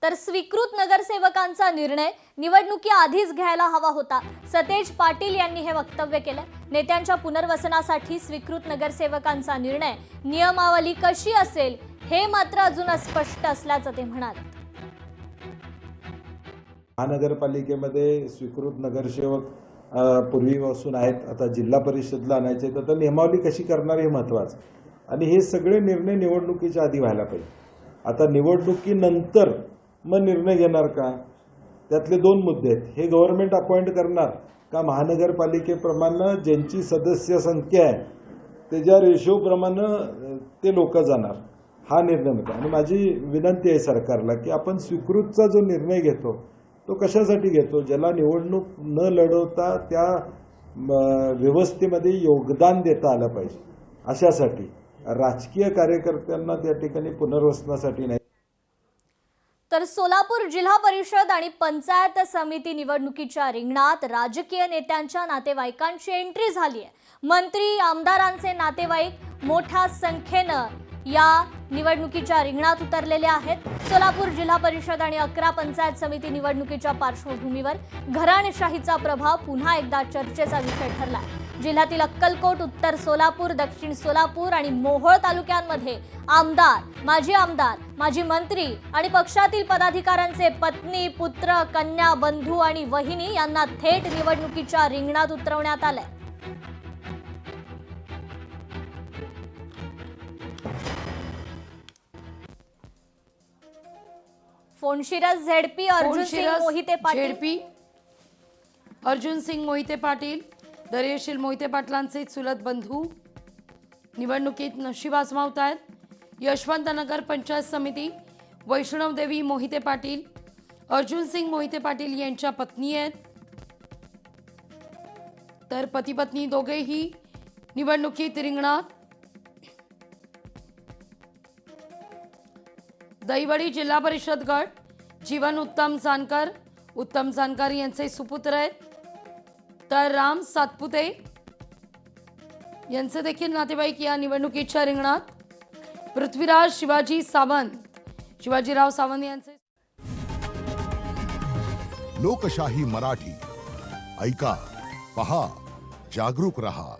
तर स्वीकृत नगरसेवकांचा निर्णय निवडणुकीआधीच घ्यायला हवा होता, सतेज पाटील यांनी हे वक्तव्य केलं। नेत्यांच्या पुनर्वसनासाठी स्वीकृत नगरसेवकांचा निर्णय नियमावली कशी असेल हे मात्र अजून अस्पष्ट असल्याचं ते म्हणाले। महानगरपालिकेमध्ये स्वीकृत नगरसेवक पूर्वीपासून आहेत, आता जिल्हा परिषदला आणायचे तर नियमावली कशी करणार हे महत्त्वाचं, आणि हे सगळे निर्णय निवडणुकीच्या आधी व्हायला पाहिजे। आता निवडणुकीनंतर मग निर्णय घेणार का, त्यातले दोन मुद्दे आहेत। हे गव्हर्नमेंट अपॉइंट करणार का महानगरपालिकेप्रमाणे ज्यांची सदस्य संख्या आहे त्याच्या रेशोप्रमाणे ते लोक जाणार, हा निर्णय होता। आणि माझी विनंती आहे सरकारला की आपण स्वीकृतचा जो निर्णय घेतो तो कशासाठी घेतो, ज्याला निवडणूक न लढवता त्या व्यवस्थेमध्ये योगदान देता आलं पाहिजे, अशासाठी। राजकीय कार्यकर्त्यांना त्या ठिकाणी पुनर्वसनासाठी नाही। तर सोलापूर जिल्हा परिषद आणि पंचायत समिती निवडणुकीच्या रिंगणात राजकीय नेत्यांच्या नातेवाईकांची एंट्री झाली आहे। मंत्री आमदारांचे नातेवाईक मोठ्या संख्येनं या निवडणुकीच्या रिंगणात उतरलेले आहेत। सोलापूर जिल्हा परिषद आणि 11 पंचायत समिती निवडणुकीच्या पार्श्वभूमीवर घराणेशाहीचा प्रभाव पुन्हा एकदा चर्चेचा विषय ठरला। जिल्ह्यातील अक्कलकोट, उत्तर सोलापूर, दक्षिण सोलापूर आणि मोहोळ तालुक्यांमध्ये आमदार, माजी मंत्री आणि पक्षातील पदाधिकाऱ्यांचे पत्नी, पुत्र, कन्या, बंधू आणि वहिनी यांना थेट निवडणुकीच्या रिंगणात उतरवण्यात आले। फोनशिरस झेडपी अर्जुन सिंग मोहिते पाटील, दर्यशील मोहिते पाटलांचे चुलत बंधू निवडणुकीत नशीब आजमावत आहेत। यशवंतनगर पंचायत समिती वैष्णवदेवी मोहिते पाटील, अर्जुन सिंग मोहिते पाटील यांच्या पत्नी आहेत, तर पती पत्नी दोघेही निवडणुकीत रिंगणात। दहिवडी जिल्हा परिषद गट जीवन उत्तम जानकर यांचे सुपुत्र आहेत, तर राम सातपुते यांचे देखील नातेवाईक या निवडणुकीच्या रिंगणात। पृथ्वीराज शिवाजीराव सावंत यांचे। लोकशाही मराठी ऐका, पहा, जागरूक रहा।